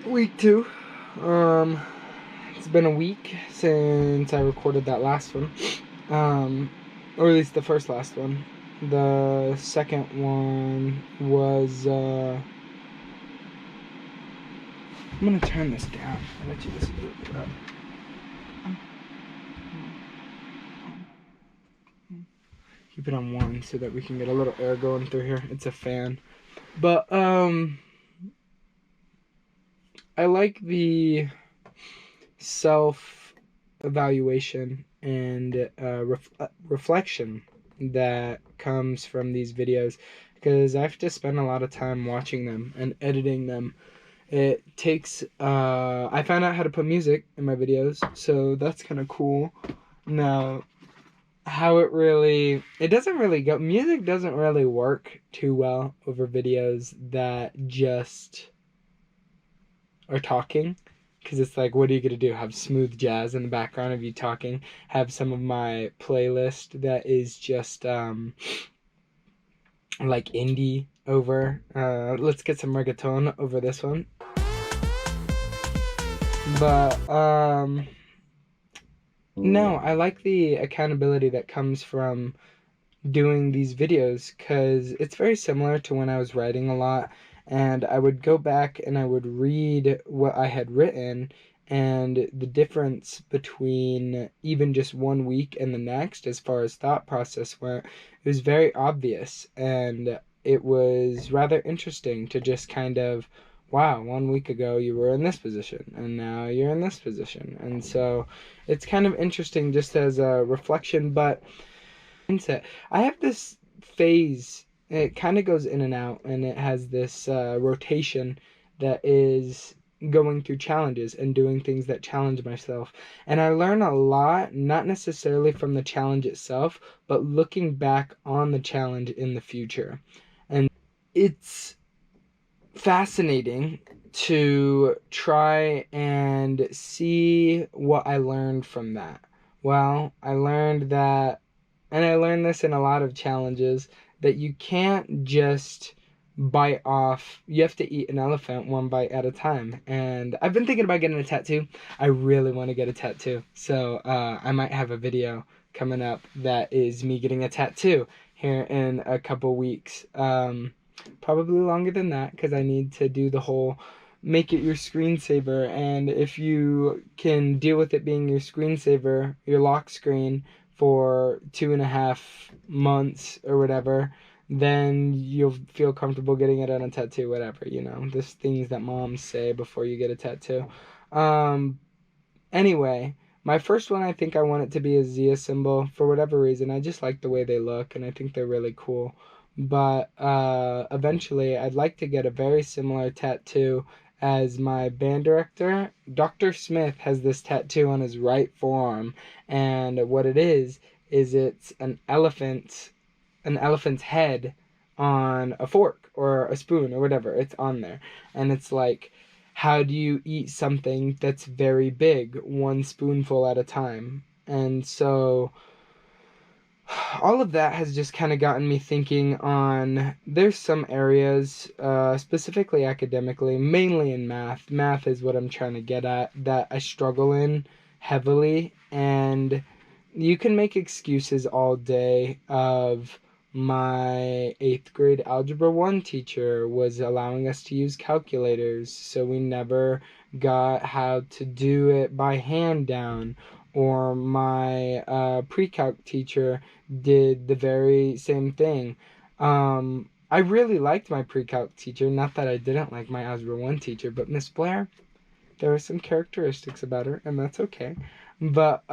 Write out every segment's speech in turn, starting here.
Week 2. Um, it's been a week since I recorded that last one. Or at least the last one. The second one was, I'm gonna turn this down. I'll let you listen to it. Keep it on 1 so that we can get a little air going through here. It's a fan. But, I like the self-evaluation and reflection that comes from these videos, because I have to spend a lot of time watching them and editing them. It takes, I found out how to put music in my videos, so that's kind of cool. Now, how it doesn't really go, music doesn't really work too well over videos that just are talking, because it's like, what are you gonna do? Have smooth jazz in the background of you talking? Have some of my playlist that is just like indie over? Let's get some reggaeton over this one. But no, I like the accountability that comes from doing these videos, because it's very similar to when I was writing a lot, and I would go back and I would read what I had written, and the difference between even just 1 week and the next as far as thought process went, it was very obvious, and it was rather interesting to just kind of, wow, 1 week ago you were in this position and now you're in this position. And so it's kind of interesting just as a reflection. But mindset, I have this phase, it kind of goes in and out, and it has this rotation that is going through challenges and doing things that challenge myself. And I learn a lot, not necessarily from the challenge itself, but looking back on the challenge in the future. And it's fascinating to try and see what I learned from that. Well, I learned that, and I learned this in a lot of challenges, that you can't just bite off, you have to eat an elephant one bite at a time. And I've been thinking about getting a tattoo. I really want to get a tattoo. So I might have a video coming up that is me getting a tattoo here in a couple weeks. Probably longer than that, because I need to do the whole make it your screensaver. And if you can deal with it being your screensaver, your lock screen, for 2.5 months or whatever, then you'll feel comfortable getting it on a tattoo, whatever, you know. There's things that moms say before you get a tattoo. Anyway, my first one, I think I want it to be a Zia symbol. For whatever reason, I just like the way they look, and I think they're really cool. But eventually, I'd like to get a very similar tattoo as my band director. Dr. Smith has this tattoo on his right forearm, and what it is it's an elephant's head on a fork or a spoon or whatever. It's on there, and it's like, how do you eat something that's very big, one spoonful at a time? And so all of that has just kind of gotten me thinking on, there's some areas, specifically academically, mainly in math. Math is what I'm trying to get at, that I struggle in heavily. And you can make excuses all day of, my 8th grade Algebra 1 teacher was allowing us to use calculators, so we never got how to do it by hand down. Or my pre-calc teacher did the very same thing. I really liked my pre-calc teacher, not that I didn't like my Algebra 1 teacher, but Miss Blair, there were some characteristics about her, and that's okay. But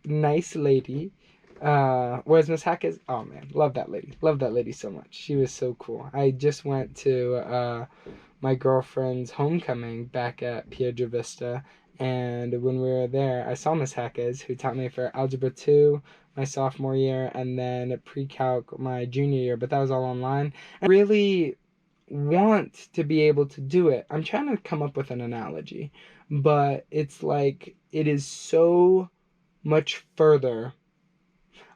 nice lady. Whereas Miss Hackett, oh man, love that lady. Love that lady so much. She was so cool. I just went to my girlfriend's homecoming back at Piedra Vista, and when we were there, I saw Miss Hackett, who taught me for Algebra 2 my sophomore year, and then pre-calc my junior year, but that was all online. I really want to be able to do it. I'm trying to come up with an analogy, but it's like, it is so much further.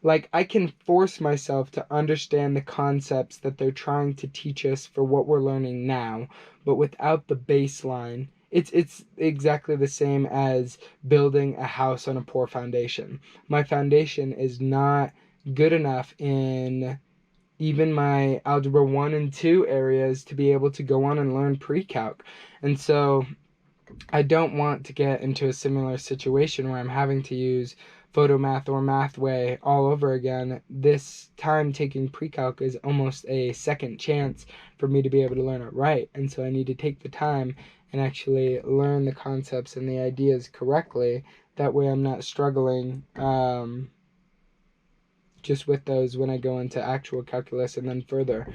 Like, I can force myself to understand the concepts that they're trying to teach us for what we're learning now, but without the baseline. It's exactly the same as building a house on a poor foundation. My foundation is not good enough in even my algebra 1 and 2 areas to be able to go on and learn pre-calc. And so I don't want to get into a similar situation where I'm having to use photomath or mathway all over again. This time taking pre-calc is almost a second chance for me to be able to learn it right. And so I need to take the time and actually learn the concepts and the ideas correctly. That way I'm not struggling just with those when I go into actual calculus and then further.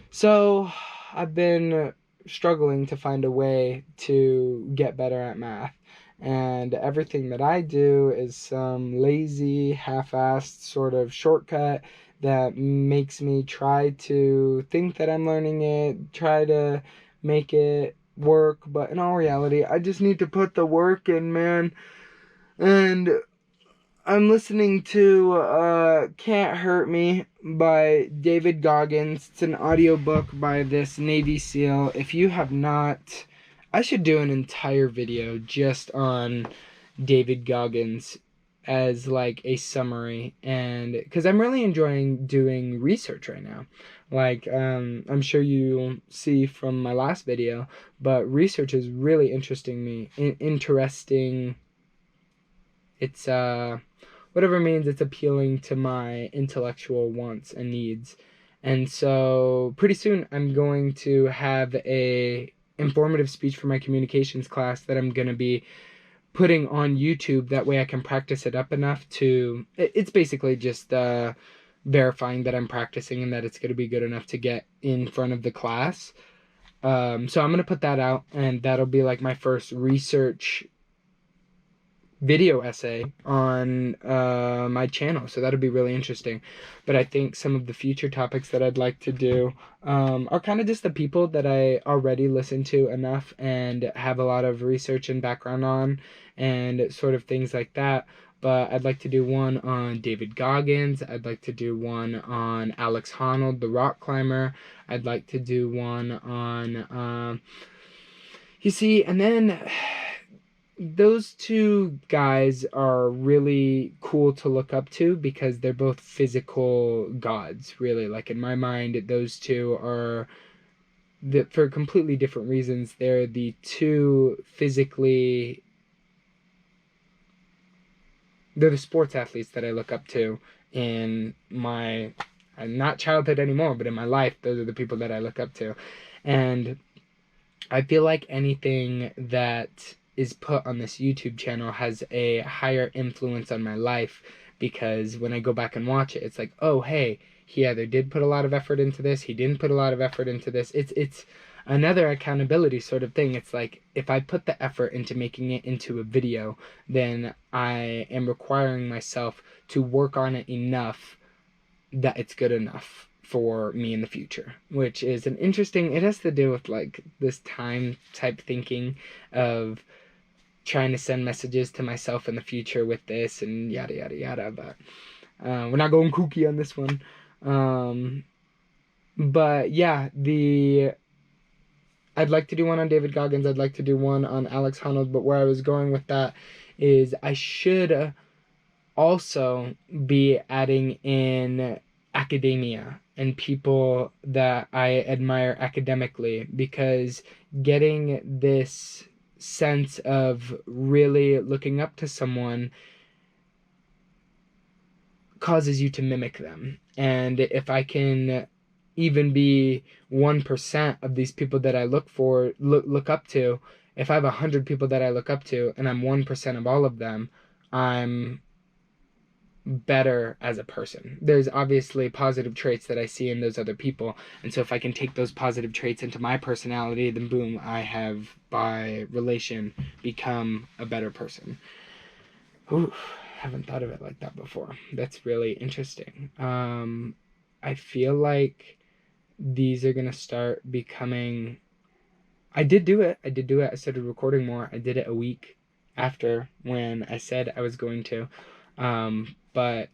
So I've been struggling to find a way to get better at math. And everything that I do is some lazy, half-assed sort of shortcut that makes me try to think that I'm learning it, try to make it work, but in all reality, I just need to put the work in, man. And I'm listening to Can't Hurt Me by David Goggins. It's an audiobook by this Navy SEAL. If you have not, I should do an entire video just on David Goggins as like a summary, and because I'm really enjoying doing research right now. Like I'm sure you'll see from my last video, but research is really interesting. It's whatever means it's appealing to my intellectual wants and needs. And so pretty soon I'm going to have a informative speech for my communications class that I'm going to be putting on YouTube. That way I can practice it up enough to, it's basically just verifying that I'm practicing and that it's going to be good enough to get in front of the class. So I'm going to put that out, and that'll be like my first research video essay on my channel, so that'll be really interesting. But I think some of the future topics that I'd like to do are kind of just the people that I already listen to enough and have a lot of research and background on, and sort of things like that. But I'd like to do one on David Goggins. I'd like to do one on Alex Honnold, the rock climber. I'd like to do one on you see, and then those two guys are really cool to look up to because they're both physical gods, really. Like, in my mind, those two are, for completely different reasons, they're the two physically, they're the sports athletes that I look up to in my, not childhood anymore, but in my life. Those are the people that I look up to. And I feel like anything that is put on this YouTube channel has a higher influence on my life, because when I go back and watch it, it's like, oh, hey, he either did put a lot of effort into this, he didn't put a lot of effort into this. It's another accountability sort of thing. It's like, if I put the effort into making it into a video, then I am requiring myself to work on it enough that it's good enough for me in the future, which is an interesting, it has to do with like this time type thinking of trying to send messages to myself in the future with this and yada yada yada. But we're not going kooky on this one. But yeah, I'd like to do one on David Goggins. I'd like to do one on Alex Honnold. But where I was going with that is I should also be adding in academia and people that I admire academically, because getting this sense of really looking up to someone causes you to mimic them. And if I can even be 1% of these people that I look up to, if I have 100 people that I look up to and I'm 1% of all of them, I'm better as a person. There's obviously positive traits that I see in those other people, and so if I can take those positive traits into my personality, then boom, I have by relation become a better person. Ooh, haven't thought of it like that before. That's really interesting. I feel like these are gonna start becoming, I did do it. I started recording more. I did it a week after when I said I was going to. But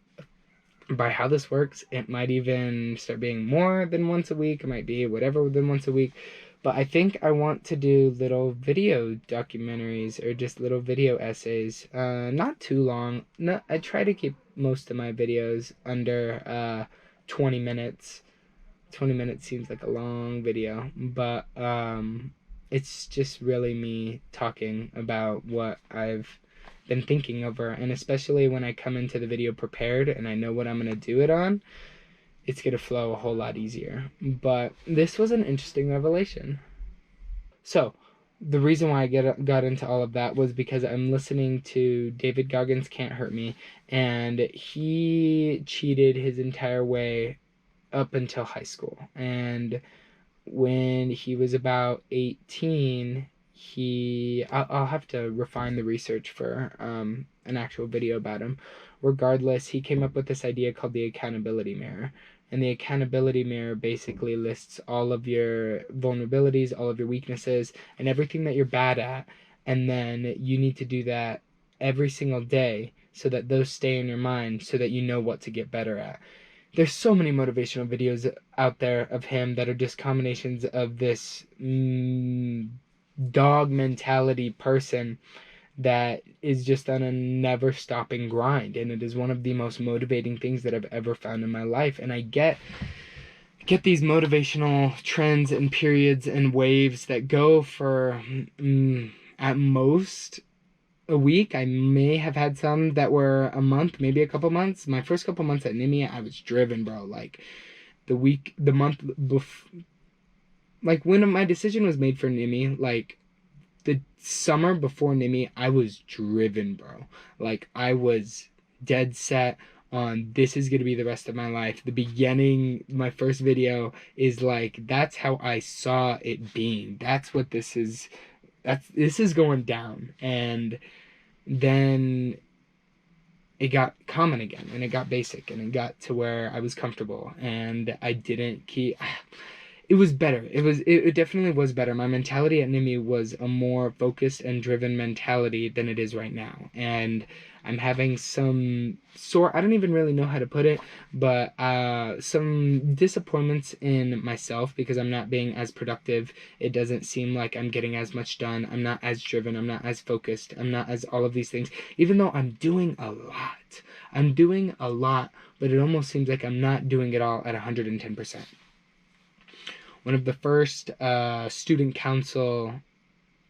by how this works, it might even start being more than once a week. It might be whatever than once a week. But I think I want to do little video documentaries or just little video essays. Not too long. No, I try to keep most of my videos under 20 minutes. 20 minutes seems like a long video, but it's just really me talking about what I've been thinking over, and especially when I come into the video prepared and I know what I'm going to do it on, it's going to flow a whole lot easier. But this was an interesting revelation. So, the reason why I got into all of that was because I'm listening to David Goggins' Can't Hurt Me, and he cheated his entire way up until high school. And when he was about 18, I'll have to refine the research for an actual video about him. Regardless, he came up with this idea called the accountability mirror. And the accountability mirror basically lists all of your vulnerabilities, all of your weaknesses, and everything that you're bad at. And then you need to do that every single day so that those stay in your mind so that you know what to get better at. There's so many motivational videos out there of him that are just combinations of this dog mentality person that is just on a never stopping grind, and it is one of the most motivating things that I've ever found in my life. And I get these motivational trends and periods and waves that go for at most a week. I may have had some that were a month, maybe a couple months. My first couple months at NIMI, I was driven, bro. Like the month before, like when my decision was made for NIMI, like the summer before NIMI, I was driven, bro. Like I was dead set on this is going to be the rest of my life. The beginning, my first video is like, that's how I saw it being. That's what this is. This is going down. And then it got common again, and it got basic, and it got to where I was comfortable, and I didn't keep. It was better. It definitely was better. My mentality at NIMI was a more focused and driven mentality than it is right now. And I'm having some I don't even really know how to put it, but some disappointments in myself because I'm not being as productive. It doesn't seem like I'm getting as much done. I'm not as driven. I'm not as focused. I'm not as all of these things, even though I'm doing a lot. I'm doing a lot, but it almost seems like I'm not doing it all at 110%. One of the first student council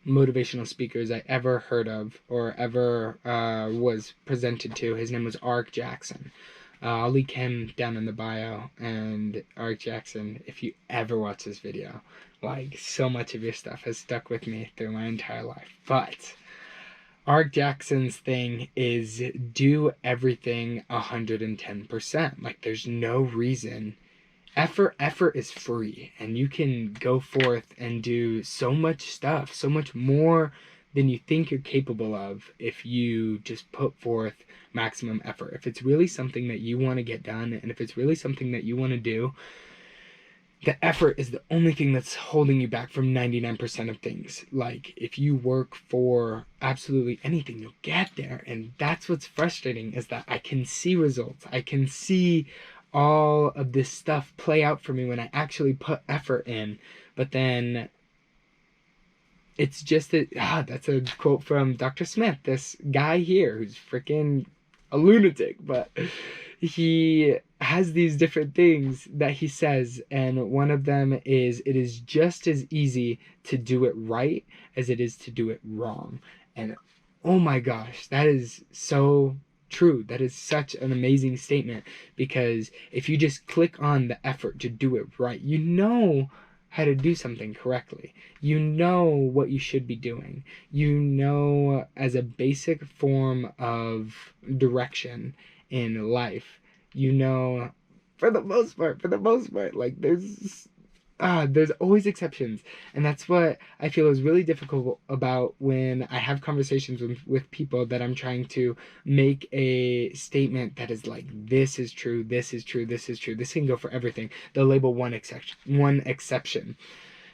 motivational speakers I ever heard of or ever was presented to, his name was Arik Jackson. I'll link him down in the bio. And Arik Jackson, if you ever watch this video, like, so much of your stuff has stuck with me through my entire life. But Arik Jackson's thing is do everything 110%. Like, there's no reason. Effort is free, and you can go forth and do so much stuff, so much more than you think you're capable of if you just put forth maximum effort. If it's really something that you want to get done, and if it's really something that you want to do, the effort is the only thing that's holding you back from 99% of things. Like, if you work for absolutely anything, you'll get there. And that's what's frustrating, is that I can see results. I can see all of this stuff play out for me when I actually put effort in. But then it's just that, that's a quote from Dr. Smith, this guy here who's freaking a lunatic, but he has these different things that he says, and one of them is, it is just as easy to do it right as it is to do it wrong. And oh my gosh, that is so true. That is such an amazing statement, because if you just click on the effort to do it right, you know how to do something correctly. You know what you should be doing. You know, as a basic form of direction in life, you know, for the most part, like there's always exceptions. And that's what I feel is really difficult about when I have conversations with people that I'm trying to make a statement that is like, this is true, this is true, this is true. This can go for everything. They'll label one exception.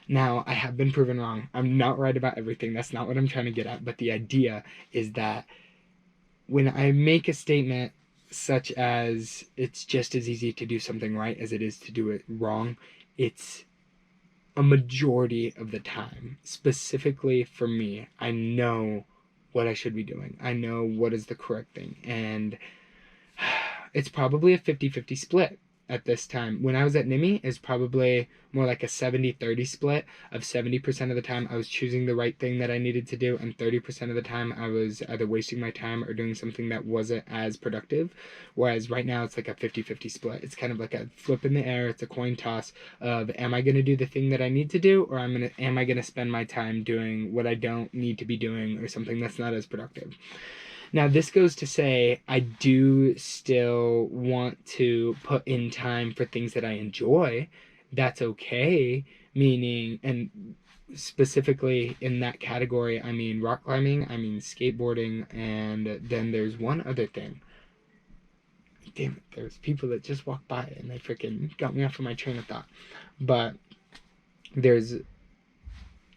Now, I have been proven wrong. I'm not right about everything. That's not what I'm trying to get at. But the idea is that when I make a statement such as it's just as easy to do something right as it is to do it wrong. It's a majority of the time, specifically for me, I know what I should be doing. I know what is the correct thing. And it's probably a 50-50 split at this time. When I was at NIMI, it's probably more like a 70-30 split of 70% of the time I was choosing the right thing that I needed to do, and 30% of the time I was either wasting my time or doing something that wasn't as productive. Whereas right now it's like a 50-50 split. It's kind of like a flip in the air. It's a coin toss of, am I going to do the thing that I need to do, or am I going to spend my time doing what I don't need to be doing, or something that's not as productive. Now, this goes to say I do still want to put in time for things that I enjoy. That's okay. Meaning, and specifically in that category, I mean rock climbing, I mean skateboarding, and then there's one other thing. Damn it, there's people that just walked by and they freaking got me off of my train of thought. But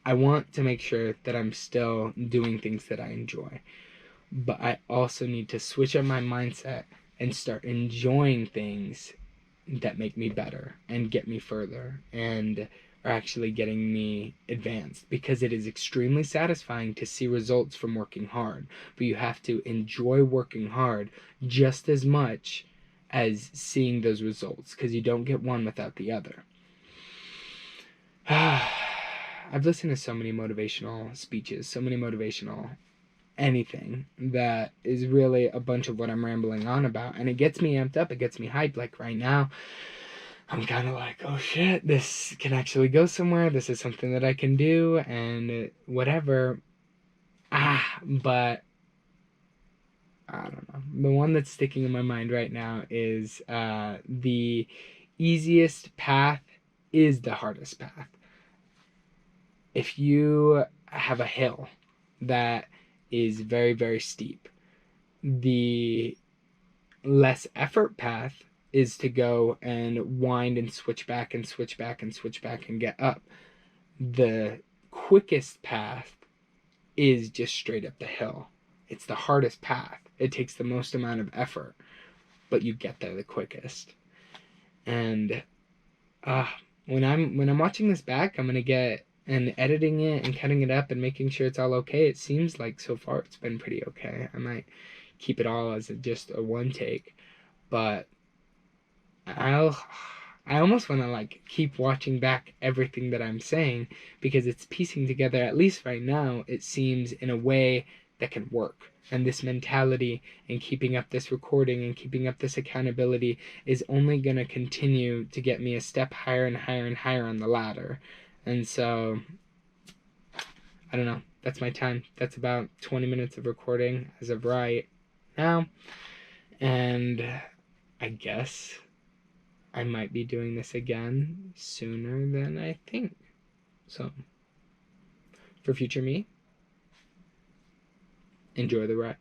I want to make sure that I'm still doing things that I enjoy. But I also need to switch up my mindset and start enjoying things that make me better and get me further and are actually getting me advanced, because it is extremely satisfying to see results from working hard, but you have to enjoy working hard just as much as seeing those results, because you don't get one without the other. I've listened to so many motivational speeches, so many motivational anything that is really a bunch of what I'm rambling on about, and it gets me amped up, it gets me hyped. Like right now I'm kind of like, oh shit, this can actually go somewhere, this is something that I can do and whatever. But I don't know, the one that's sticking in my mind right now is the easiest path is the hardest path. If you have a hill that is very, very steep, the less effort path is to go and wind and switch back and switch back and switch back and get up. The quickest path is just straight up the hill. It's the hardest path. It takes the most amount of effort, but you get there the quickest. And when I'm watching this back, I'm gonna get and editing it and cutting it up and making sure it's all okay. It seems like so far it's been pretty okay. I might keep it all as just a one take, but I almost want to like keep watching back everything that I'm saying, because it's piecing together, at least right now, it seems, in a way that can work. And this mentality and keeping up this recording and keeping up this accountability is only going to continue to get me a step higher and higher and higher on the ladder. And so, I don't know. That's my time. That's about 20 minutes of recording as of right now. And I guess I might be doing this again sooner than I think. So, for future me, enjoy the ride.